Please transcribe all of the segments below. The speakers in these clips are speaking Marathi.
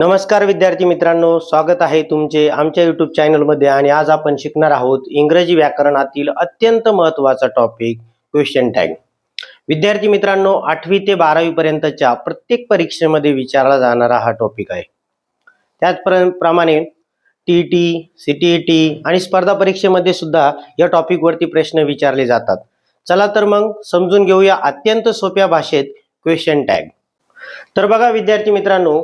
नमस्कार विद्यार्थी मित्रांनो, स्वागत आहे तुमचे आमच्या YouTube चॅनलमध्ये. आणि आज आपण शिकणार आहोत इंग्रजी व्याकरणातील अत्यंत महत्त्वाचा टॉपिक क्वेश्चन टॅग. विद्यार्थी मित्रांनो, 8वी ते 12वी पर्यंतच्या प्रत्येक परीक्षेमध्ये विचारला जाणारा हा टॉपिक आहे. त्याचप्रमाणे TET, CTET आणि स्पर्धा परीक्षेमध्ये सुद्धा या टॉपिक वरती प्रश्न विचारले जातात. चला तर मग समजून घेऊया अत्यंत सोप्या भाषेत क्वेश्चन टॅग. तर बघा विद्यार्थी मित्रांनो,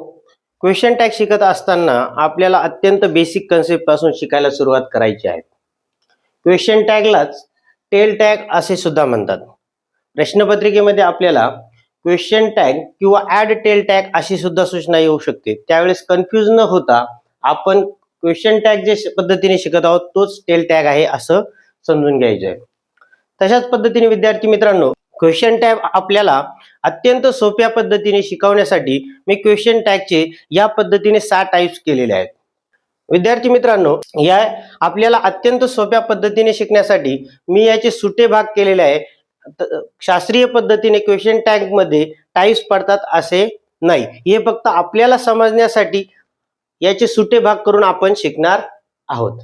क्वेश्चन टॅग शिकत असताना आपल्याला अत्यंत बेसिक कन्सेप्ट पासून शिकायला सुरुवात करायची आहे. क्वेश्चन टॅगलाच टेल टॅग असे सुद्धा म्हणतात. प्रश्नपत्रिकेमध्ये आपल्याला क्वेश्चन टॅग किंवा ऍड टेल टॅग अशी सुद्धा सूचना येऊ शकते. त्यावेळेस कन्फ्यूज न होता आपण क्वेश्चन टॅग जे पद्धतीने शिकत आहोत तोच टेल टॅग आहे असं समजून घ्यायचं आहे. तशाच पद्धतीने विद्यार्थी मित्रांनो, क्वेश्चन टॅग आपल्याला अत्यंत सोप्या पद्धतीने शिकवण्यासाठी मी क्वेश्चन टॅगचे या पद्धतीने 6 टाइप्स केलेले आहेत. विद्यार्थी मित्रांनो, या आपल्याला अत्यंत सोप्या पद्धतीने शिकण्यासाठी मी याचे सुटे भाग केलेले आहे. शास्त्रीय पद्धतीने क्वेश्चन टॅग मध्ये टाइप्स पडतात असे नाही, हे फक्त आपल्याला समजण्यासाठी याचे सुटे भाग करून आपण शिकणार आहोत.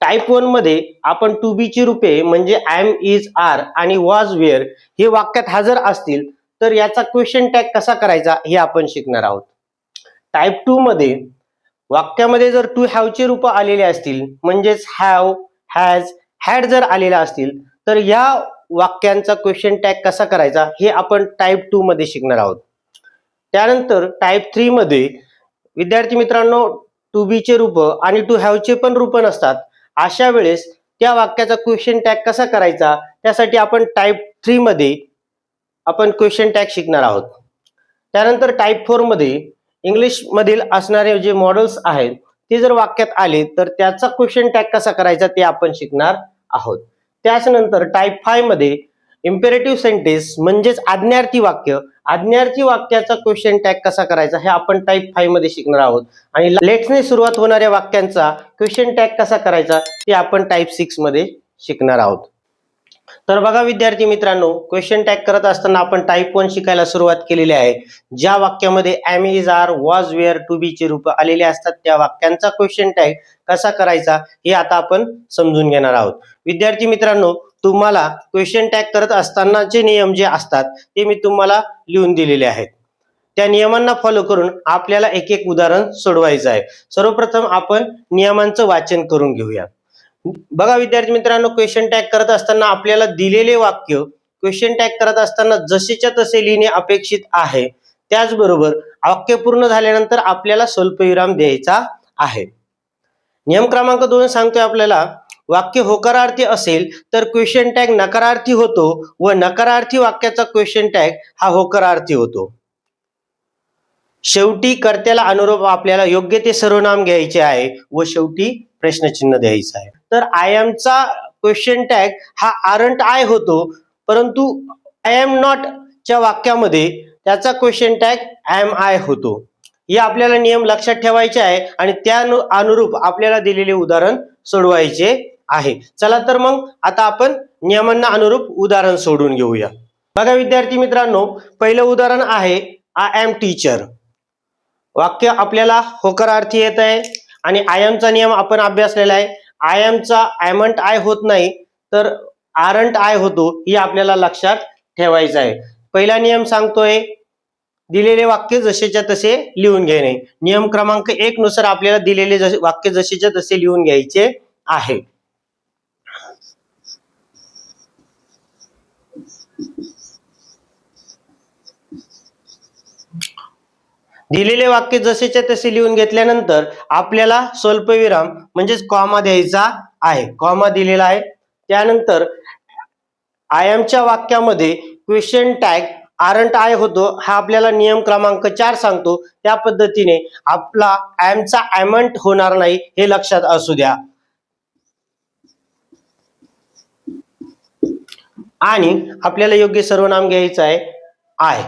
टाइप 1 मध्ये आपण टू बी ची रूपे म्हणजे एम, इज, आर आणि वॉज, वेअर हे वाक्यात हजर असतील तर याचा क्वेश्चन टॅग कसा करायचा हे आपण शिकणार आहोत. टाइप 2 मध्ये वाक्यामध्ये जर टू हॅव चे रूप आलेले असतील म्हणजेच हॅव, हॅज, हॅड जर आलेला असतील तर या वाक्यांचा क्वेश्चन टॅग कसा करायचा हे आपण टाइप 2 मध्ये शिकणार आहोत. त्यानंतर टाइप 3 मध्ये विद्यार्थी मित्रांनो, टू बी चे रूप आणि टू हॅव चे पण रूप नसतात. अशा वेळेस त्या वाक्याचा क्वेश्चन टॅग कसा करायचा त्यासाठी आपण टाइप 3 मध्ये आपण क्वेश्चन टॅग शिकणार आहोत. त्यानंतर टाइप 4 मध्ये इंग्लिश मधील असणारे जे मॉडेल्स आहेत ते जर वाक्यात आले तर त्याचा क्वेश्चन टॅग कसा करायचा ते आपण शिकणार आहोत. त्यानंतर टाइप 5 मध्ये इम्पेरेटिव्ह सेंटेन्स म्हणजेच आज्ञार्थी वाक्य, आज्ञार्थी वाक्याचा क्वेश्चन टॅग कसा करायचा हे आपण टाइप 5 मध्ये शिकणार आहोत. आणि लेट्सने सुरुवात होणाऱ्या वाक्यांचा क्वेश्चन टॅग कसा करायचा ते आपण टाइप 6 मध्ये शिकणार आहोत. तर बघा विद्यार्थी मित्रांनो, क्वेश्चन टॅग करत असताना आपण टाइप 1 शिकायला सुरुवात केलेली आहे. ज्या वाक्यामध्ये am, is, are, was, were, to be चे रूप आलेले असतात त्या वाक्यांचा क्वेश्चन टॅग कसा करायचा हे आता आपण समजून घेणार आहोत. विद्यार्थी मित्रांनो, तुम्हाला क्वेश्चन टॅग करत असतानाचे नियम जे असतात ते मी तुम्हाला लिहून दिलेले आहेत. त्या नियमांना फॉलो करून आपल्याला एक एक उदाहरण सोडवायचं आहे. सर्वप्रथम आपण नियमांचं वाचन करून घेऊया. बघा विद्यार्थी मित्रांनो, क्वेश्चन टॅग करत असताना आपल्याला दिलेले वाक्य क्वेश्चन टॅग करत असताना जसेच्या तसे लिहिणे अपेक्षित आहे. त्याचबरोबर वाक्य पूर्ण झाल्यानंतर आपल्याला स्वल्पविराम द्यायचा आहे. नियम क्रमांक 2 सांगतोय आपल्याला, वाक्य होकारार्थी असेल तर क्वेश्चन टॅग नकारार्थी होतो व नकारार्थी वाक्याचा क्वेश्चन टॅग हा होकारार्थी होतो. शेवटी कर्त्याला अनुरूप आपल्याला योग्य ते सर्वनाम घ्यायचे आहे व शेवटी प्रश्नचिन्ह द्यायचं आहे. तर आय एम चा क्वेश्चन टॅग हा आरंट आय होतो, परंतु आय एम नॉट च्या वाक्यामध्ये त्याचा क्वेश्चन टॅग एम आय होतो. हे आपल्याला नियम लक्षात ठेवायचे आहे आणि त्या अनुरूप आपल्याला दिलेले उदाहरण सोडवायचे आहे. चला तर मग आता आपण नियमांना अनुरूप उदाहरण सोडून घेऊया. बघा विद्यार्थी मित्रांनो, पहिलं उदाहरण आहे आय एम टीचर. वाक्य आपल्याला होकारार्थी येत आहे आणि आय एम चा नियम आपण अभ्यासलेला आहे. आय एम चा एमंट आय होत नाही तर आरंट आय होतो, हे आपल्याला लक्षात ठेवायचं आहे. पहिला नियम सांगतोय दिलेले वाक्य जसेच्या तसे लिहून घेणे. नियम क्रमांक 1 नुसार आपल्याला दिलेले वाक्य जसेच्या तसे लिहून घ्यायचे आहे. दिलेले वाक्य जसेच्या तसे लिहून घेतल्यानंतर आपल्याला स्वल्पविराम म्हणजेच कॉमा द्यायचा आहे. कॉमा दिलेला आहे. त्यानंतर आय एम च्या वाक्यामध्ये क्वेश्चन टॅग आरंट आय होतो, हा आपल्याला नियम क्रमांक 4 सांगतो. त्या पद्धतीने आपला एम चा एमंट होणार नाही हे लक्षात असू द्या. आणि आपल्याला योग्य सर्वनाम घ्यायचं आहे आय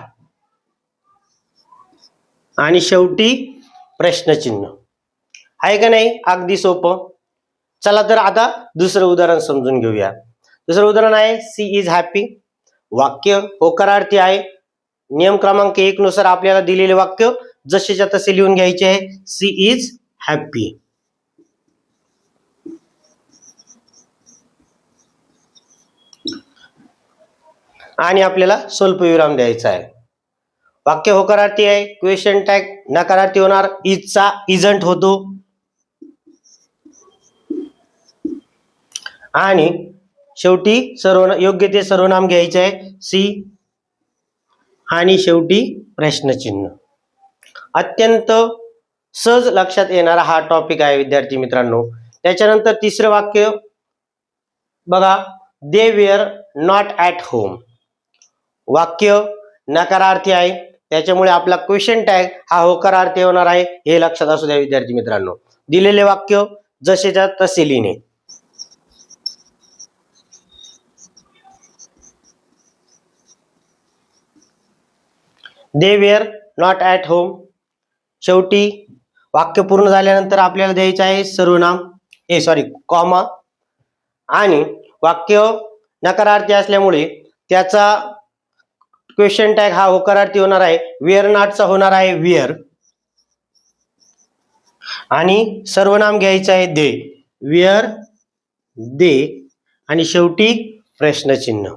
आणि शेवटी प्रश्नचिन्ह. आहे का नाही? अगदी सोपं. चला तर आता दुसरं उदाहरण समजून घेऊया. दुसरं उदाहरण आहे सी इज हॅपी. वाक्य होकारार्थी आहे. नियम क्रमांक 1 नुसार आपल्याला दिलेले वाक्य जसेच्या तसे लिहून घ्यायचे आहे. She is happy. आणि आपल्याला स्वल्पविराम द्यायचा आहे. वाक्य होकारार्थी आहे, क्वेश्चन टॅग नकारार्थी होणार, इजचा इजंट होतो. आणि शेवटी योग्य ते सर्वनाम घ्यायचे आहे सी. आणि शेवटी प्रश्नचिन्ह. अत्यंत सहज लक्षात येणारा हा टॉपिक आहे विद्यार्थी मित्रांनो. त्याच्यानंतर तिसरं वाक्य बघा, they were not at home. वाक्य नकारार्थी आहे, त्याच्यामुळे आपला क्वेश्चन टॅग हा होकारार्थी होणार आहे, हे लक्षात असू द्या विद्यार्थी मित्रांनो. दिलेले वाक्य जसेच्या तसे लिहिणे. They were not at home. शेवटी वाक्य पूर्ण झाल्यानंतर आपल्याला द्यायचं आहे सर्वनाम कॉमा. आणि वाक्य नकारार्थी असल्यामुळे त्याचा क्वेश्चन टॅग हा होकारार्थी होणार आहे. वेअर नॉटचा होणार आहे वेअर. आणि सर्वनाम घ्यायचं आहे दे. वेअर, दे. आणि शेवटी प्रश्नचिन्ह.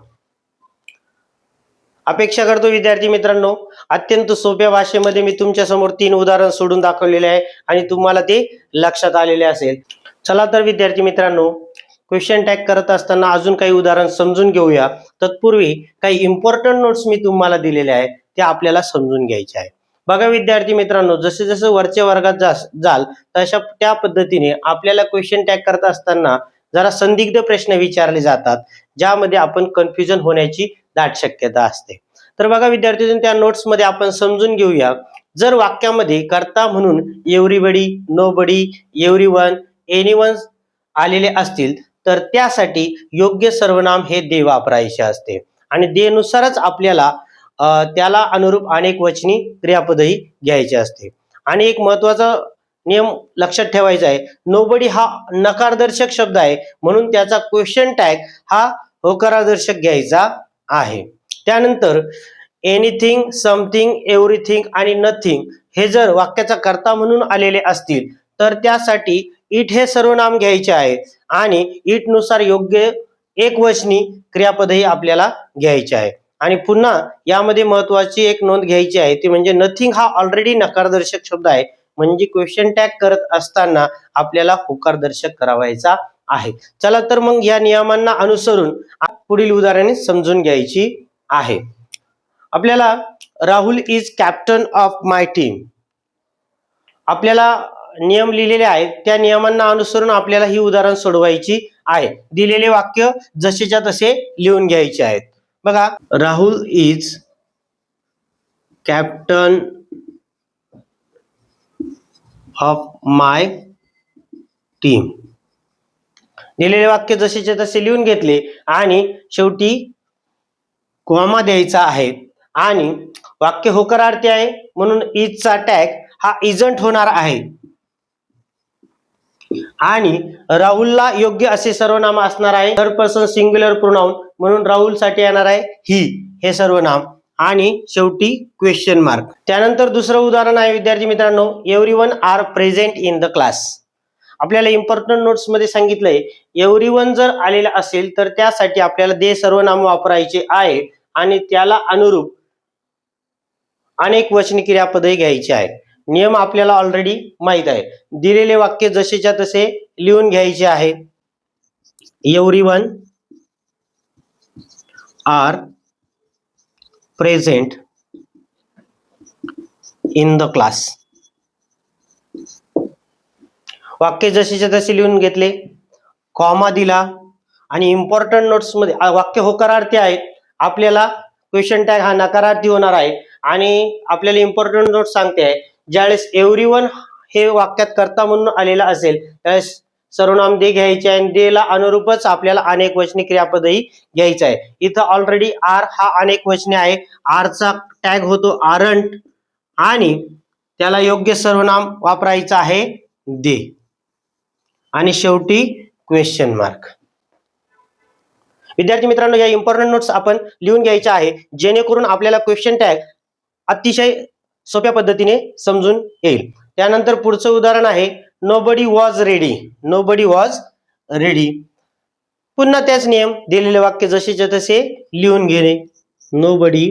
अपेक्षा करतो विद्यार्थी मित्रांनो, अत्यंत सोप्या भाषेमध्ये मी तुमच्या समोर 3 उदाहरण सोडून दाखवलेले आहे आणि तुम्हाला ते लक्षात आलेले असेल. चला तर विद्यार्थी मित्रांनो, क्वेश्चन टॅग करत असताना अजून काही उदाहरण समजून घेऊया. तत्पूर्वी काही इम्पॉर्टंट नोट्स मी तुम्हाला दिलेले आहेत, ते आपल्याला समजून घ्यायचे आहे. बघा विद्यार्थी मित्रांनो, जसे जसे वरच्या वर्गात जाल तशा त्या पद्धतीने आपल्याला क्वेश्चन टॅग करत असताना जरा संदिग्ध प्रश्न विचारले जातात, ज्यामध्ये आपण कन्फ्युजन होण्याची दाट शक्यता असते. तर बघा विद्यार्थी, त्या नोट्स मध्ये आपण समजून घेऊया. जर वाक्यामध्ये कर्ता म्हणून एव्हरीबडी, नोबडी, एव्हरीवन, एनीवन आलेले असतील तर त्यासाठी योग्य सर्वनाम हे दे वापरायचे असते. आणि दे नुसारच आपल्याला त्याला अनुरूप अनेक वचनी क्रियापदही घ्यायचे असते. आणि एक महत्वाचा नियम लक्षात ठेवायचा आहे, नोबडी हा नकारदर्शक शब्द आहे, म्हणून त्याचा क्वेश्चन टॅग हा होकारादर्शक घ्यायचा आहे. त्यानंतर एनिथिंग, समथिंग, एव्हरीथिंग आणि नथिंग हे जर वाक्याचा कर्ता म्हणून आलेले असतील तर त्यासाठी इट हे सर्वनाम घ्यायचे आहे. आणि इट नुसार योग्य एकवचनी क्रियापदही आपल्याला घ्यायचे आहे. आणि पुन्हा यामध्ये महत्वाची एक नोंद घ्यायची आहे, ती म्हणजे नथिंग हा ऑलरेडी नकारदर्शक शब्द आहे, म्हणजे क्वेश्चन टॅग करत असताना आपल्याला होकारदर्शक करावायचा आहे. चला तर मग या नियमांना अनुसरून पुढील उदाहरणे समजून घ्यायची आहे. आपल्याला Rahul is captain of my team. आपल्याला नियम लिहिलेले आहेत, त्या नियमांना अनुसरून आपल्याला ही उदाहरण सोडवायची आहे. दिलेले वाक्य जसेच्या तसे लिहून घ्यायचे आहेत. बघा, Rahul is captain of my team. दिलेले वाक्य जसेच्या तसे लिहून घेतले आणि शेवटी कॉमा द्यायचा आहे. आणि वाक्य होकारार्थी आहे म्हणून इजचा टॅग हा इजंट होणार आहे. आणि राहुलला योग्य असे सर्वनाम असणार आहे, थर्ड पर्सन सिंग्युलर प्रोनाउन, म्हणून राहुल साठी येणार आहे ही हे सर्वनाम. आणि शेवटी क्वेश्चन मार्क. त्यानंतर दुसरं उदाहरण आहे विद्यार्थी मित्रांनो, everyone are present in the class. आपल्याला इम्पॉर्टंट नोट्स मध्ये सांगितलंय, एव्हरीवन जर आलेला असेल तर त्यासाठी आपल्याला दे सर्वनाम वापरायचे आहे आणि त्याला अनुरूप अनेक वचनी क्रियापदही घ्यायचे आहे. नियम आपल्याला ऑलरेडी माहित आहे. दिलेले वाक्य जसेच्या तसे लिहून घ्यायचे आहे. Everyone are present in the class. वाक्य जसेच्या तसे लिहून घेतले, कॉमा दिला. आणि इम्पॉर्टंट नोट्स मध्ये वाक्य होकारार्थी आहेत, आपल्याला क्वेश्चन टॅग हा नकारार्थी होणार आहे. आणि आपल्याला इम्पॉर्टंट नोट सांगते आहे, ज्यावेळेस एव्हरीवन हे वाक्यात कर्ता म्हणून आलेला असेल त्यावेळेस सर्वनाम दे घ्यायचे आहे. आणि देला अनुरूपच आपल्याला अनेक वचनी क्रियापदही घ्यायचं आहे. इथं ऑलरेडी आर हा अनेक वचने आहे, आरचा टॅग होतो आरंट आणि त्याला योग्य सर्वनाम वापरायचं आहे दे. आणि शेवटी क्वेश्चन मार्क. विद्यार्थी मित्रांनो, या इम्पॉर्टंट नोट्स आपण लिहून घ्यायच्या आहे, जेणेकरून आपल्याला क्वेश्चन टॅग अतिशय सोप्या पद्धतीने समजून येईल. त्यानंतर पुढचं उदाहरण आहे nobody was ready. Nobody was ready. पुन्हा त्याच नियम, दिलेले वाक्य जसेच्या तसे लिहून घेणे. Nobody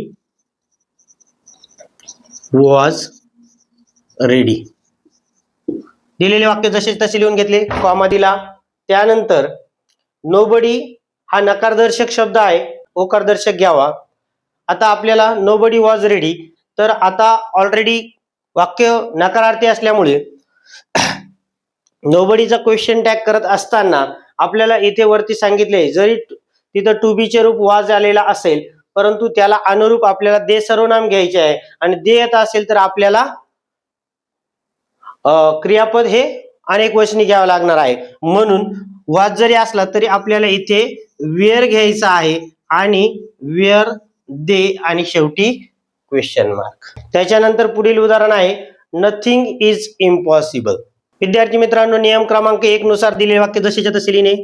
was ready. दिलेले वाक्य जसे तसे लिहून घेतले, कॉमा दिला. त्यानंतर नोबडी हा नकारदर्शक शब्द आहे, होकारदर्शक घ्यावा. आता आपल्याला नोबडी वॉज रेडी, तर आता ऑलरेडी वाक्य नकारार्थी असल्यामुळे नोबडीचा क्वेश्चन टॅग करत असताना आपल्याला इथे वरती सांगितले, जरी तिथं टू बी चे रूप वाज आलेला असेल, परंतु त्याला अनुरूप आपल्याला दे सर्वनाम घ्यायचे आहे. आणि दे येत असेल तर आपल्याला क्रियापद हे अनेक वचनी घ्यावं लागणार आहे. म्हणून वाज जरी असला तरी आपल्याला इथे वेअर घ्यायचा आहे आणि वेअर दे आणि शेवटी क्वेश्चन मार्क. त्याच्यानंतर पुढील उदाहरण आहे नथिंग इज इम्पॉसिबल. विद्यार्थी मित्रांनो, नियम क्रमांक 1 नुसार दिलेले वाक्य जसेच्या तसे लिहिणे.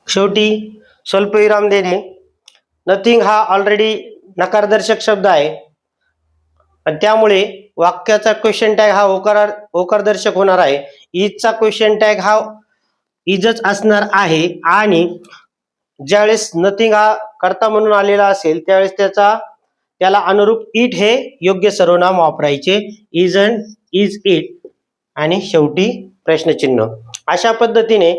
शेवटी स्वल्पविराम देणे. नथिंग हा ऑलरेडी नकारदर्शक शब्द आहे आणि त्यामुळे वाक्याचा क्वेश्चन टॅग हा होकारदर्शक होणार आहे. इजचा क्वेश्चन टॅग हा इजच असणार आहे आणि ज्यावेळेस नथिंग हा कर्ता म्हणून आलेला असेल त्यावेळेस त्याला अनुरूप इट हे योग्य सर्वनाम वापरायचे. इज अँड इज इट आणि शेवटी प्रश्नचिन्ह. अशा पद्धतीने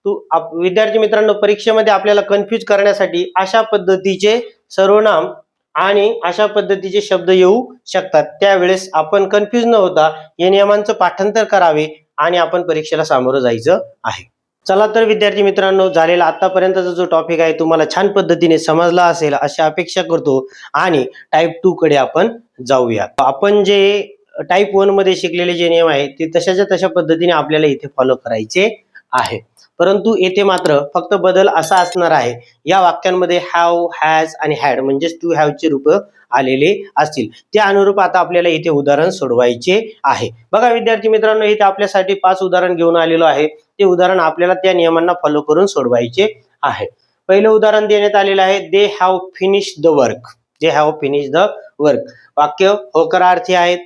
विद्यार्थी मित्रांनो, परीक्षेमध्ये आपल्याला कन्फ्यूज करण्यासाठी अशा पद्धतीचे सर्वनाम आणि अशा पद्धतीचे शब्द येऊ शकतात. त्यावेळेस आपण कन्फ्यूज न होता या नियमांचं पाठांतर करावे आणि आपण परीक्षेला सामोरं जायचं आहे. चला तर विद्यार्थी मित्रांनो, झालेला आतापर्यंतचा जो टॉपिक आहे तुम्हाला छान पद्धतीने समजला असेल अशी अपेक्षा करतो आणि टाईप 2 कडे आपण जाऊया. आपण जे टाईप 1 मध्ये शिकलेले जे नियम आहेत ते तशाच्या तशा पद्धतीने आपल्याला इथे फॉलो करायचे आहे. परंतु येथे मात्र फक्त बदल असा असणार आहे, या वाक्यांमध्ये हॅव, हॅज आणि हॅड म्हणजेच टू हॅव चे रूप आलेले असतील. त्या अनुरूप आता आपल्याला इथे उदाहरण सोडवायचे आहे. बघा विद्यार्थी मित्रांनो, इथे आपल्यासाठी 5 उदाहरण घेऊन आलेलो आहे. ते उदाहरण आपल्याला त्या नियमांना फॉलो करून सोडवायचे आहे. पहिलं उदाहरण देण्यात आलेलं आहे they have finish the work. They have finish the work. वाक्य होकारार्थी आहेत.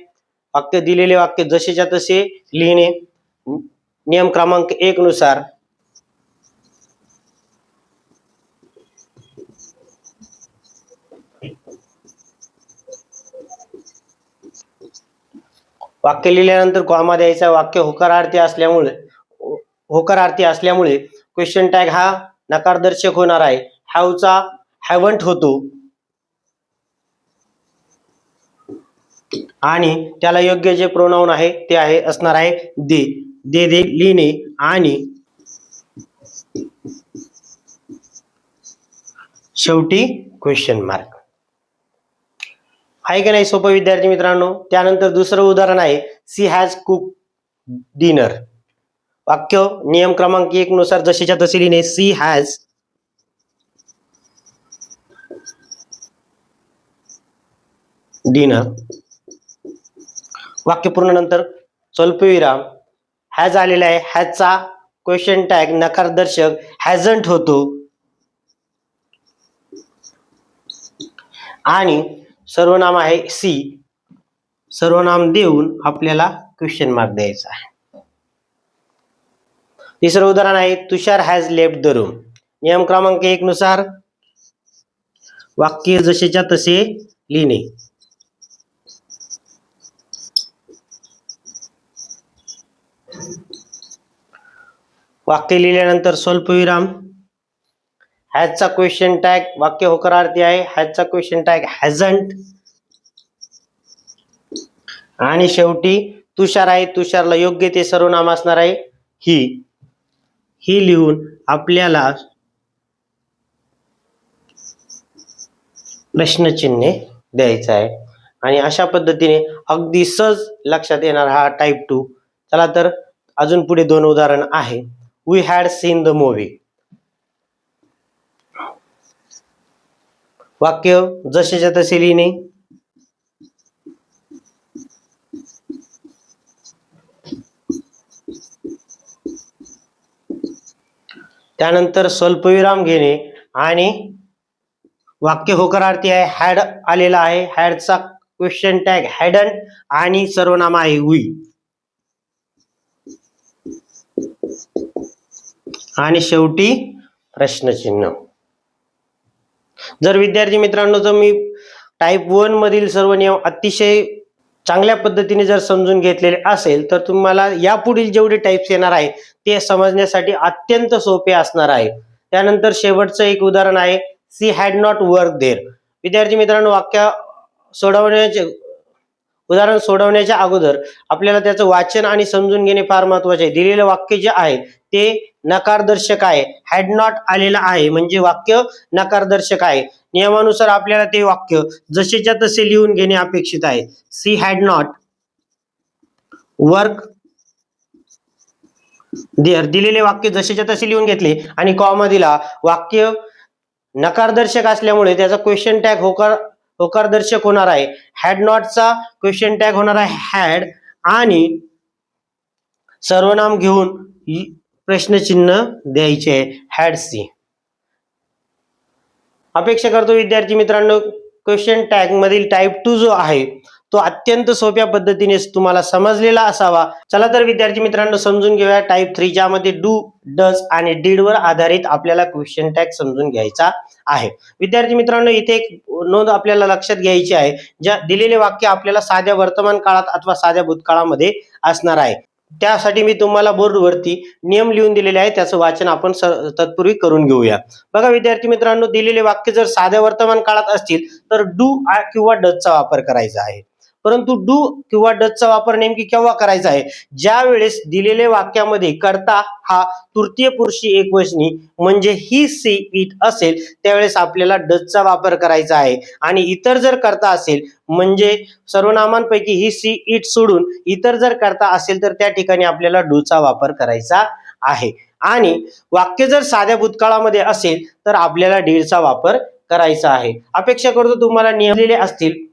वाक्य दिलेले वाक्य जसेच्या तसे लिहिणे. नियम क्रमांक 1 नुसार वाक्य लिहिल्यानंतर कॉमा द्यायचा. वाक्य होकारार्थी असल्यामुळे क्वेश्चन टॅग हा नकारदर्शक होणार आहे. हॅवचा हॅवंट होतो आणि त्याला योग्य जे प्रोनाउन आहे ते आहे असणार आहे दे. दे दे लिहिणे आणि शेवटी क्वेश्चन मार्क. आहे की नाही सोपं विद्यार्थी मित्रांनो. त्यानंतर दुसरं उदाहरण आहे सी हॅज कुक डिनर. वाक्य नियम क्रमांक 1 नुसार जशीच्या तशी लिहिणे. She has dinner. वाक्य पूर्ण नंतर स्वल्पविराम. हॅज आलेला आहे. हॅजचा क्वेश्चन टॅग नकारदर्शक हॅझंट होतो आणि सर्वनाम आहे सी. सर्वनाम देऊन आपल्याला क्वेश्चन मार्क द्यायचा आहे. तिसरं उदाहरण आहे तुषार हॅज लेफ्ट द रूम. नियम क्रमांक 1 नुसार वाक्य जसेच्या तसे लिहिणे. वाक्य लिहिल्यानंतर स्वल्पविराम. हॅजचा क्वेश्चन टॅग वाक्य होकारार्थी आहे. हॅजचा क्वेश्चन टॅग हॅझंट आणि शेवटी तुषार आहे. तुषारला योग्य ते सर्वनाम असणार आहे ही. ही लिहून आपल्याला प्रश्नचिन्ह द्यायचं आहे आणि अशा पद्धतीने अगदी सहज लक्षात येणार हा टाईप 2. चला तर अजून पुढे 2 उदाहरण आहे. We had seen the movie. वाक्य जसेच्या तसे लिहिणे. त्यानंतर स्वल्पविराम घेणे आणि वाक्य होकारार्थी आहे हॅड आलेला आहे, हॅडचा क्वेश्चन टॅग हॅडन आणि सर्वनाम आहे वी आणि शेवटी प्रश्नचिन्ह. जर विद्यार्थी मित्रांनो जर मी टाईप 1 मधील सर्व नियम अतिशय चांगल्या पद्धतीने जर समजून घेतलेले असेल तर तुम्हाला यापुढील जेवढे टाइप्स येणार आहेत ते समजण्यासाठी अत्यंत सोपे असणार आहे. त्यानंतर शेवटचं एक उदाहरण आहे she had not work there. विद्यार्थी मित्रांनो वाक्य सोडवण्याचे उदाहरण सोडवण्याच्या अगोदर आपल्याला त्याचं वाचन आणि समजून घेणे फार महत्त्वाचे आहे. दिलेलं वाक्य जे आहे ते नकारदर्शक आहे, हॅड नॉट आलेलं आहे म्हणजे वाक्य नकारदर्शक आहे. नियमानुसार आपल्याला ते वाक्य जसेच्या तसे लिहून घेणे अपेक्षित आहे. She had not work there दिलेले वाक्य जसेच्या तसे लिहून घेतले आणि कॉमा दिला. वाक्य नकारदर्शक असल्यामुळे त्याचा क्वेश्चन टॅग होकारदर्शक होणार आहे. हॅड नॉटचा क्वेश्चन टॅग होणार आहे हॅड आणि सर्वनाम घेऊन प्रश्नचिन्ह द्यायचे आहे हॅड सी. अपेक्षा करतो विद्यार्थी मित्रांनो क्वेश्चन टॅग मधील टाइप 2 जो आहे तो अत्यंत सोप्या पद्धतीने तुम्हाला समजलेला असावा. चला तर विद्यार्थी मित्रांनो समजून घेऊया टाइप 3 ज्यामध्ये डू, डज आणि डीड वर आधारित आपल्याला क्वेश्चन टॅग समजून घ्यायचा आहे. विद्यार्थी मित्रांनो इथे एक नोंद आपल्याला लक्षात घ्यायची आहे, ज्या दिलेले वाक्य आपल्याला साध्या वर्तमान काळात अथवा साध्या भूतकाळामध्ये असणार आहे. त्यासाठी मी तुम्हाला बोर्डवरती नियम लिहून दिलेले आहे, त्याचं वाचन आपण तत्पूर्वी करून घेऊया. बघा विद्यार्थी मित्रांनो दिलेले वाक्य जर साध्या वर्तमान काळात असतील तर डू किंवा डजचा वापर करायचा आहे. परंतु डू किंवा डजचा वापर नेमकी केव्हा करायचा आहे? ज्या वेळेस दिलेल्या वाक्यामध्ये कर्ता हा तृतीय पुरुषी एकवचनी म्हणजे ही, सी, इट असेल त्यावेळेस आपल्याला डजचा वापर करायचा आहे. आणि इतर जर कर्ता असेल म्हणजे सर्वनामांपैकी ही, सी, इट सोडून इतर जर कर्ता असेल तर त्या ठिकाणी आपल्याला डूचा वापर करायचा आहे. आणि वाक्य जर साध्या भूतकाळामध्ये असेल तर आपल्याला डीडचा वापर करायचा आहे. अपेक्षा करतो तुम्हाला नियम दिलेले असतील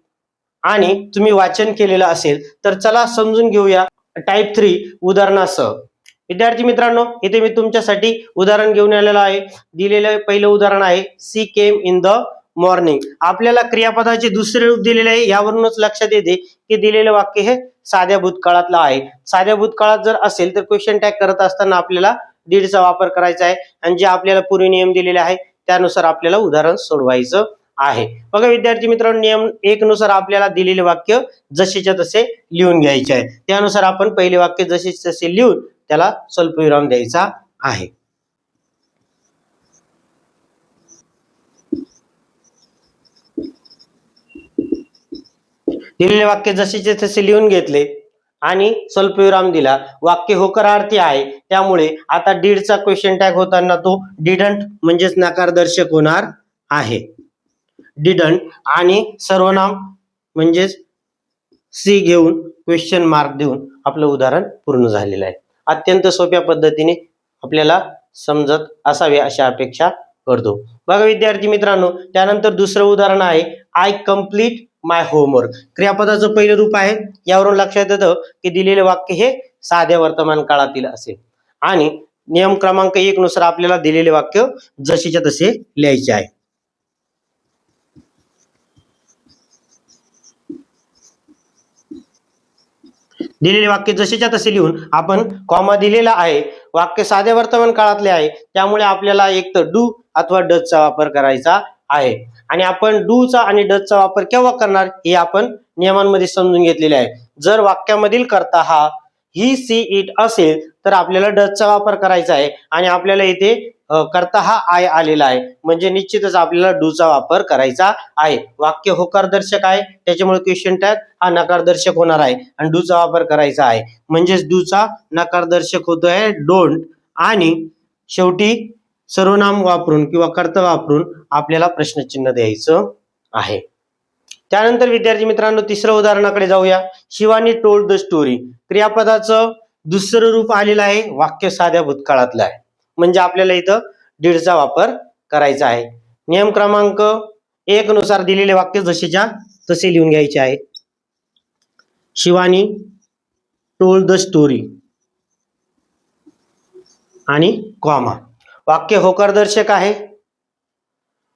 आणि तुम्ही वाचन केलेलं असेल तर चला समजून घेऊया टाइप 3 उदाहरणासह. विद्यार्थी मित्रांनो इथे मी तुमच्यासाठी उदाहरण घेऊन आलेलो आहे. दिलेलं पहिलं उदाहरण आहे she came in the morning. आपल्याला क्रियापदाचे दुसरे रूप दिलेले आहे. यावरूनच लक्षात येते की दिलेलं वाक्य हे साध्या भूतकाळातलं आहे. साध्या भूतकाळात जर असेल तर क्वेश्चन टॅग करत असताना आपल्याला डीडचा वापर करायचा आहे आणि जे आपल्याला पूर्वी नियम दिलेले आहे त्यानुसार आपल्याला उदाहरण सोडवायचं आहे. बघा विद्यार्थी मित्रांनो नियम 1 नुसार आपल्याला दिलेले वाक्य जसेच्या तसे लिहून घ्यायचे आहे. त्यानुसार आपण पहिले वाक्य जसेच्या तसे लिहून त्याला स्वल्पविराम द्यायचा आहे. दिलेले वाक्य जसेच्या तसे लिहून घेतले आणि स्वल्पविराम दिला. वाक्य होकारार्थी आहे त्यामुळे आता डीडचा क्वेश्चन टॅग होताना तो डिडंट म्हणजेच नकारदर्शक होणार आहे. डिडंट आणि सर्वनाम म्हणजेच सी घेऊन क्वेश्चन मार्क देऊन आपलं उदाहरण पूर्ण झालेलं आहे. अत्यंत सोप्या पद्धतीने आपल्याला समजत असावे अशा अपेक्षा करतो. बघा विद्यार्थी मित्रांनो त्यानंतर दुसरं उदाहरण आहे आय कम्प्लीट माय होमवर्क. क्रियापदाचं पहिलं रूप आहे. यावरून लक्षात येतं की दिलेले वाक्य हे साध्या वर्तमान काळातील असेल आणि नियम क्रमांक 1 नुसार आपल्याला दिलेले वाक्य जसेच्या तसे लिहायचे आहे. दिलेले वाक्य जसेच्या तसे लिहून आपण कॉमा दिलेला आहे. वाक्य साध्या वर्तमान काळातले आहे त्यामुळे आपल्याला एक तर डू अथवा डजचा वापर करायचा आहे. आणि आपण डूचा आणि डजचा वापर केव्हा करणार हे आपण नियमांमध्ये समजून घेतलेले आहे. जर वाक्यामधील कर्ता हा ही, सी, इट असेल तर आपल्याला डजचा वापर करायचा आहे आणि आपल्याला इथे कर्ता हा आय आलेला आहे म्हणजे निश्चितच आपल्याला डूचा वापर करायचा आहे. वाक्य होकारदर्शक आहे त्याच्यामुळे क्वेश्चन टॅग हा नकारदर्शक होणार आहे आणि डूचा वापर करायचा आहे म्हणजेच डूचा नकारदर्शक होतोय डोंट आणि शेवटी सर्वनाम वापरून किंवा कर्ता वापरून आपल्याला प्रश्नचिन्ह द्यायचं आहे. त्यानंतर विद्यार्थी मित्रांनो तिसऱ्या उदाहरणाकडे जाऊया. Shivani told the story. क्रियापदाचं दुसरं रूप आलेलं आहे. वाक्य साध्या भूतकाळातलं आहे म्हणजे आपल्याला इथं डीडचा वापर करायचा आहे. नियम क्रमांक 1 नुसार दिलेले वाक्य जसेच्या तसे लिहून घ्यायचे आहे. शिवानी टोल्ड द स्टोरी आणि कॉमा. वाक्य होकारदर्शक आहे,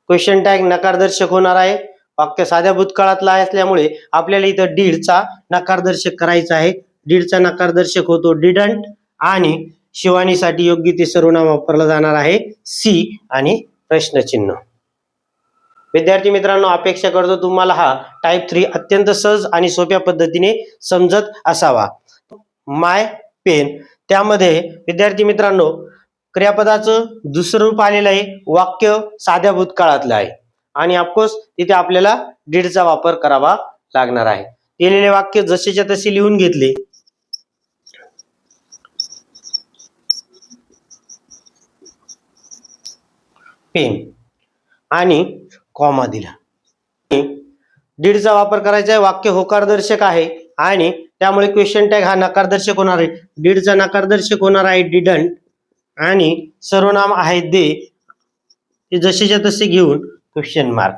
क्वेश्चन टॅग नकारदर्शक होणार आहे. वाक्य साध्या भूतकाळातलं असल्यामुळे आपल्याला इथं डीडचा नकारदर्शक करायचा आहे. डीडचा नकारदर्शक होतो डिडंट आणि शिवानीसाठी योग्य ते सर्वनाम वापरलं जाणार आहे सी आणि प्रश्नचिन्ह. विद्यार्थी मित्रांनो, अपेक्षा करतो तुम्हाला हा टाइप 3 अत्यंत सहज आणि सोप्या पद्धतीने समजत असावा. माय पेन, त्यामध्ये विद्यार्थी मित्रांनो क्रियापदाचं दुसरं रूप आलेलं आहे, वाक्य साध्या भूतकाळातलं आहे आणि ऑफकोर्स तिथे आपल्याला डीडचा वापर करावा लागणार आहे. दिलेले वाक्य जसेच्या तसे लिहून घेतले. पेन आणि कॉमा दिला. डीडचा वापर करायचा आहे, वाक्य होकारदर्शक आहे आणि त्यामुळे क्वेश्चन टॅग हा नकारदर्शक होणार आहे. डीडचा नकारदर्शक होणार आहे डिडंट आणि सर्वनाम आहे दे, ते जसेच्या तसे घेऊन क्वेश्चन मार्क.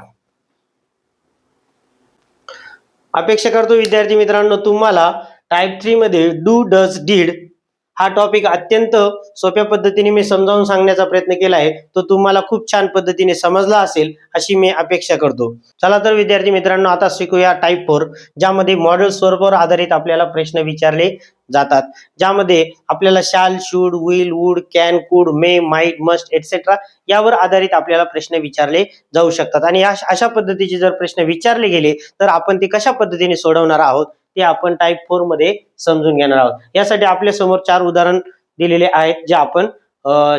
अपेक्षा करतो विद्यार्थी मित्रांनो तुम्हाला टाइप 3 मध्ये डू डज डीड हा टॉपिक अत्यंत सोप्या पद्धतीने मी समजावून सांगण्याचा प्रयत्न केला आहे, तो तुम्हाला खूप छान पद्धतीने समजला असेल अशी मी अपेक्षा करतो. चला तर विद्यार्थी मित्रांनो आता शिकूया टाइप 4, ज्यामध्ये मॉडेल स्वरूपावर आधारित आपल्याला प्रश्न विचारले जातात, ज्यामध्ये आपल्याला शाल, शूड, विल, वुड, कॅन, कुड, मे, माइट, मस्ट एटसेट्रा यावर आधारित आपल्याला प्रश्न विचारले जाऊ शकतात. आणि अशा पद्धतीचे जर प्रश्न विचारले गेले तर आपण ते कशा पद्धतीने सोडवणार आहोत ते आपण टाइप 4 मध्ये समजून घेणार आहोत. यासाठी आपल्या समोर 4 उदाहरण दिलेले आहेत जे आपण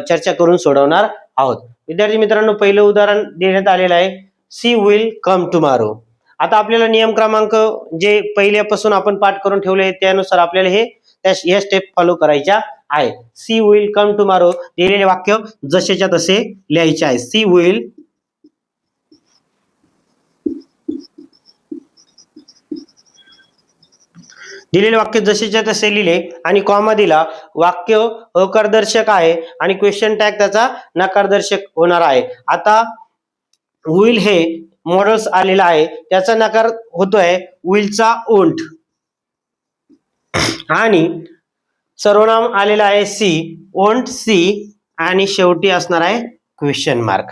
चर्चा करून सोडवणार आहोत. विद्यार्थी मित्रांनो, पहिलं उदाहरण देण्यात आलेलं आहे, सी विल कम टुमारो. आता आपल्याला नियम क्रमांक जे पहिल्यापासून आपण पाठ करून ठेवले त्यानुसार आपल्याला हे स्टेप फॉलो करायच्या आहे. सी विल कम टुमारो दिलेले वाक्य जसेच्या तसे लिहायचे आहे. सी विल दिलेले वाक्य जसेच्या तसे लिहिले आणि कॉमा दिला. वाक्य होकारदर्शक आहे आणि क्वेश्चन टॅग त्याचा नकारदर्शक होणार आहे. आता विल हे मॉडेल्स आलेला आहे, त्याचा नकार होतोय विलचा ओंठ आणि सर्वनाम आलेला आहे सी, ओंठ सी आणि शेवटी असणार आहे क्वेश्चन मार्क.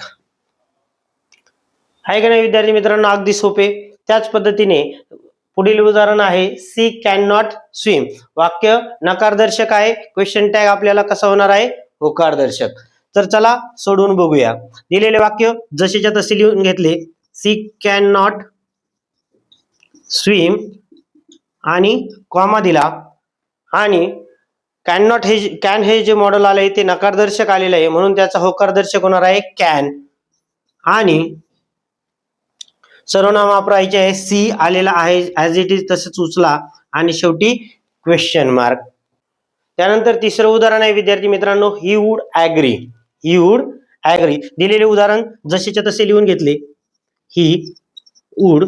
आहे का नाही विद्यार्थी मित्रांनो, अगदी सोपे. त्याच पद्धतीने पुढील उदाहरण आहे, सी कॅन नॉट स्विम. वाक्य नकारदर्शक आहे, क्वेश्चन टॅग आपल्याला कसा होणार आहे, होकारदर्शक. तर चला सोडवून बघूया. दिलेले वाक्य जसेच्या तसे लिहून घेतले. सी कॅन नॉट स्विम आणि कॉमा दिला आणि कॅन नॉट हे जे मॉडेल आलंय ते नकारदर्शक आलेलं आहे म्हणून त्याचा होकारदर्शक होणार आहे कॅन आणि सर्वनाम वापरायचे आहे सी आलेला आहे ऍज इट इज तसंच उचला आणि शेवटी क्वेश्चन मार्क. त्यानंतर तिसरं उदाहरण आहे विद्यार्थी मित्रांनो, he would agree. He would agree दिलेले उदाहरण जसेच्या तसे लिहून घेतले. ही वुड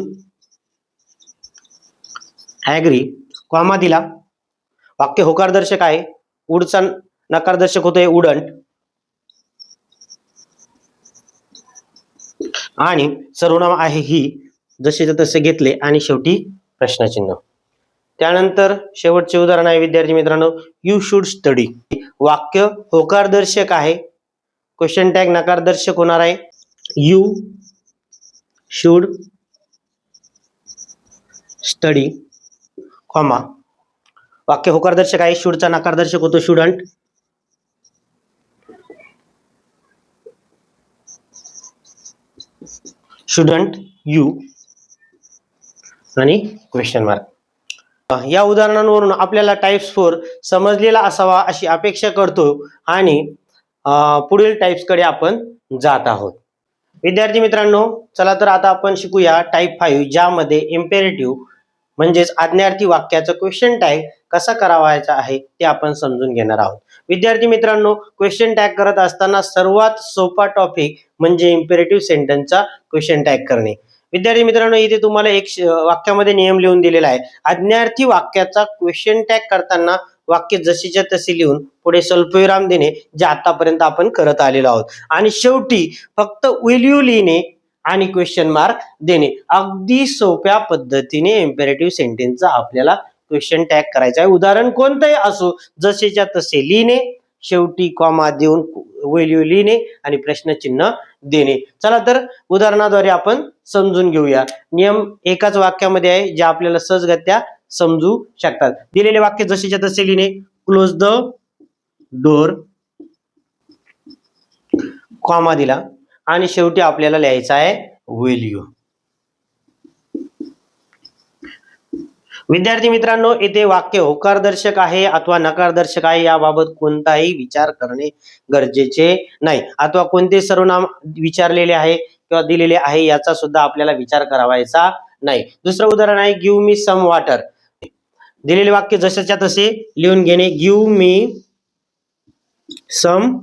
ऍग्री कॉमा दिला. वाक्य होकारदर्शक आहे, वुडचा नकारदर्शक होतोय वुडंट आणि सर्वनाम आहे ही जसेच्या तसे घेतले आणि शेवटी प्रश्नचिन्ह. त्यानंतर शेवटचे उदाहरण आहे विद्यार्थी मित्रांनो, यू शुड स्टडी. वाक्य होकारदर्शक आहे, क्वेश्चन टॅग नकारदर्शक होणार आहे. यू शुड स्टडी कॉमा वाक्य होकारदर्शक आहे, शुडचा नकारदर्शक होतो शुडंट शुडंट यू आणि क्वेश्चन मार्क. या उदाहरणांवरून आपल्याला टाइप्स 4 समजलेला असावा अशी अपेक्षा करतो आणि पुढील टाइप्स कडे आपण जात आहोत. विद्यार्थी मित्रांनो, चला तर आता आपण शिकूया टाइप 5, ज्यामध्ये इम्पेरेटिव्ह म्हणजेच आज्ञार्थी वाक्याचं क्वेश्चन टॅग कसा करावायचा आहे ते आपण समजून घेणार आहोत. विद्यार्थी मित्रांनो, क्वेश्चन टॅग करत असताना सर्वात सोपा टॉपिक म्हणजे इम्पेरेटिव्ह सेंटेन्सचा क्वेश्चन टॅग करणे. विद्यार्थी मित्रांनो, इथे तुम्हाला एक वाक्यामध्ये नियम लिहून दिलेला आहे. आज्ञार्थी वाक्याचा क्वेश्चन टॅग करताना वाक्य जशीच्या तशी लिहून पुढे स्वल्पविराम देणे, जे आतापर्यंत आपण करत आलेलो आहोत आणि शेवटी फक्त विल यू लिहिणे आणि क्वेश्चन मार्क देणे. अगदी सोप्या पद्धतीने इम्पेरेटिव्ह सेंटेन्सचा आपल्याला क्वेश्चन टॅग करायचा आहे. उदाहरण कोणतंही असो जसेच्या तसे लिहिणे शेवटी कॉमा देऊन will you लिहिणे आणि प्रश्नचिन्ह देणे. चला तर उदाहरणाद्वारे आपण समजून घेऊया. नियम एकाच वाक्यामध्ये आहे जे आपल्याला सहजगत्या समजू शकतात. दिलेले वाक्य जसेच्या तसे लिहिणे. क्लोज द डोर, कॉमा दिला आणि शेवटी आपल्याला लिहायचं आहे will you. विद्यार्थी मित्रांनो, येथे वाक्य होकारदर्शक आहे अथवा नकारदर्शक आहे याबाबत कोणताही विचार करणे गरजेचे नाही, अथवा कोणते सर्वनाम विचारलेले आहे किंवा दिलेले आहे याचा सुद्धा आपल्याला विचार करावायचा नाही. दुसरं उदाहरण आहे गिव्ह मी सम वॉटर. दिलेले वाक्य जशाच्या तसे लिहून घेणे. Give me some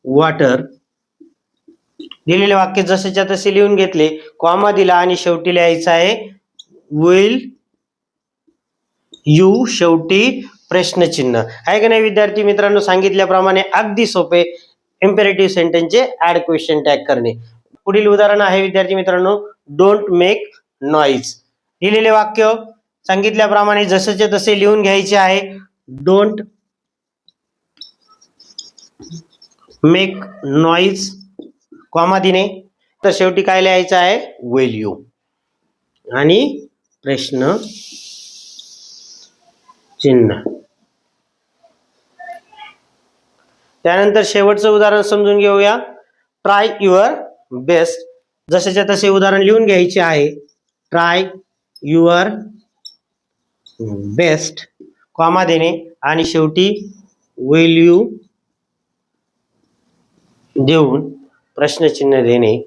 water. दिलेले वाक्य जशाच्या तसे लिहून घेतले, कॉमा दिला आणि शेवटी लिहायचं आहे विल यू, शेवटी प्रश्नचिन्ह. आहे का नाही विद्यार्थी मित्रांनो? सांगितल्याप्रमाणे अगदी सोपे इम्पेरेटिव्ह सेंटेन्सचे ऍड क्वेश्चन टॅग करणे. पुढील उदाहरण आहे विद्यार्थी मित्रांनो डोंट मेक नॉईज. दिलेले वाक्य सांगितल्याप्रमाणे जसेचे तसे लिहून घ्यायचे आहे. डोंट मेक नॉईज, कॉमा दिने, तर शेवटी काय लिहायचं आहे विल यू आणि प्रश्न चिन्ह. त्यानंतर शेवटचं उदाहरण समजून घेऊया. Try your best. जसेच्या तसे उदाहरण लिहून घ्यायचे आहे. ट्राय युअर बेस्ट, कॉमा देणे आणि शेवटी विल यू देऊन प्रश्नचिन्ह देणे.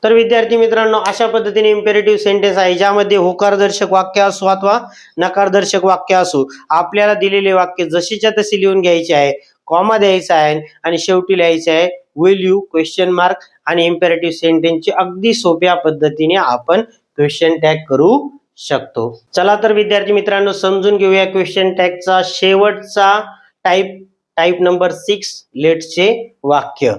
तर विद्यार्थी मित्रांनो, अशा पद्धतीने इम्पेरेटिव्ह सेंटेन्स आहे ज्यामध्ये होकारदर्शक वाक्य असो अथवा नकारदर्शक वाक्य असो, आपल्याला दिलेले वाक्य जशीच्या तशी लिहून घ्यायचे आहे, कॉमा द्यायचा आहे आणि शेवटी लिहायचे आहे विल यू क्वेश्चन मार्क आणि इम्पेरेटिव्ह सेंटेन्सची अगदी सोप्या पद्धतीने आपण क्वेश्चन टॅग करू शकतो. चला तर विद्यार्थी मित्रांनो, समजून घेऊया क्वेश्चन टॅगचा शेवटचा टाइप नंबर 6 लेट्सचे वाक्य.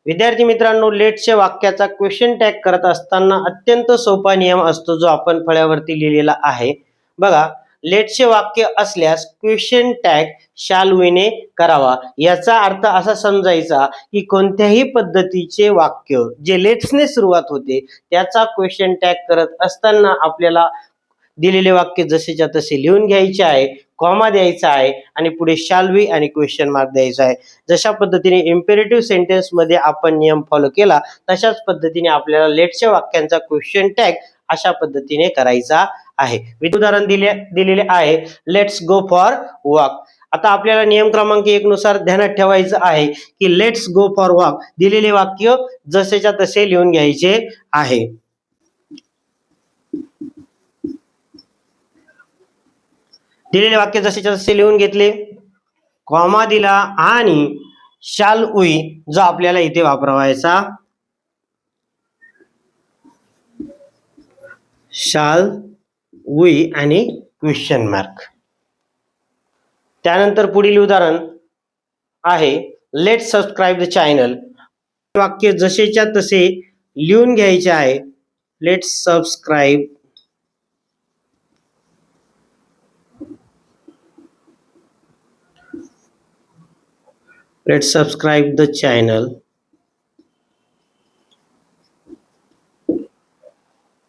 विद्यार्थी मित्रांनो, लेट्सच्या वाक्याचा क्वेश्चन टॅग करत असताना अत्यंत सोपा नियम असतो जो आपण फळ्यावरती लिहिलेला आहे. बघा, लेट्सचे वाक्य असल्यास क्वेश्चन टॅग शॅल वीने करावा. याचा अर्थ असा समजायचा की कोणत्याही पद्धतीचे वाक्य जे लेट्सने सुरुवात होते त्याचा क्वेश्चन टॅग करत असताना आपल्याला दिलेले वाक्य जसेच्या तसे लिहून घ्यायचे आहे, कॉमा द्यायचा आहे आणि पुढे शॅल वी आणि क्वेश्चन मार्क द्यायचा आहे. जशा पद्धतीने इम्पेरेटिव्ह सेंटेन्स मध्ये आपण नियम फॉलो केला तशाच पद्धतीने आपल्याला लेट्सच्या वाक्यांचा क्वेश्चन टॅग अशा पद्धतीने करायचा आहे. उदाहरण दिलेले आहे लेट्स गो फॉर वॉक. आता आपल्याला नियम क्रमांक 1 नुसार ध्यानात ठेवायचं आहे की लेट्स गो फॉर वॉक दिलेले वाक्य जसेच्या तसे लिहून घ्यायचे आहे. दिलेले वाक्य जसेच्या तसे लिहून घेतले, कॉमा दिला आणि शाल वी जो आपल्याला इथे वापरायचा शाल वी आणि क्वेश्चन मार्क. त्यानंतर पुढील उदाहरण आहे लेट्स सबस्क्राईब द चॅनल. वाक्य जसेच्या तसे लिहून घ्यायचे आहे. लेट्स सबस्क्राईब द चॅनल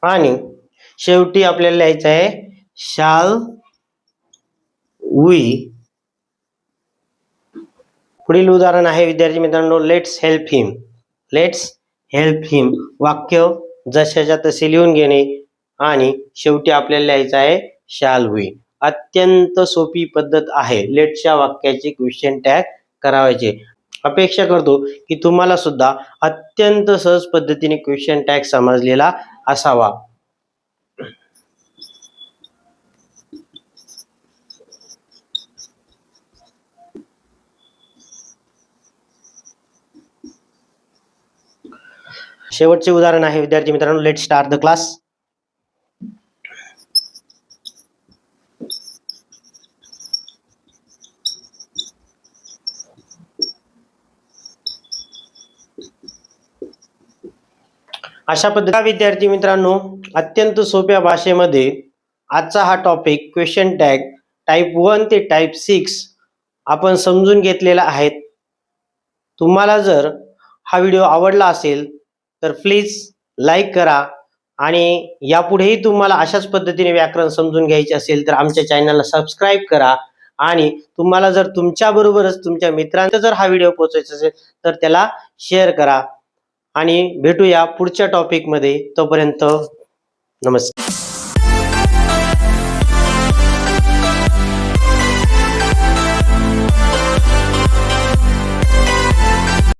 आणि शेवटी आपल्याला लिहायचं आहे शाल वी. पुढील उदाहरण आहे विद्यार्थी मित्रांनो let's help him. Let's help him वाक्य जशाच्या तसे लिहून घेणे आणि शेवटी आपल्याला लिहायचं आहे शाल वी. अत्यंत सोपी पद्धत आहे लेट्सच्या वाक्याचे क्वेश्चन टॅग करायचे. अपेक्षा करतो की तुम्हाला सुद्धा अत्यंत सहज पद्धतीने क्वेश्चन टॅग समजलेला असावा. शेवटचे उदाहरण आहे विद्यार्थी मित्रांनो लेट्स स्टार्ट द क्लास. अशा पद्धतीने विद्यार्थी मित्रांनो अत्यंत सोप्या भाषेमध्ये आजचा हा टॉपिक क्वेश्चन टॅग टाईप 1 ते टाईप 6 आपण समजून घेतलेला आहे. तुम्हाला जर हा व्हिडिओ आवडला असेल तर प्लीज लाईक करा आणि यापुढेही तुम्हाला अशाच पद्धतीने व्याकरण समजून घ्यायचे असेल तर आमच्या चॅनलला सबस्क्राईब करा. आणि तुम्हाला जर तुमच्याबरोबरच तुमच्या मित्रांना जर हा व्हिडिओ पोहोचायचा असेल तर त्याला शेअर करा. आणि भेटूया पुढच्या टॉपिकमध्ये. तोपर्यंत नमस्कार.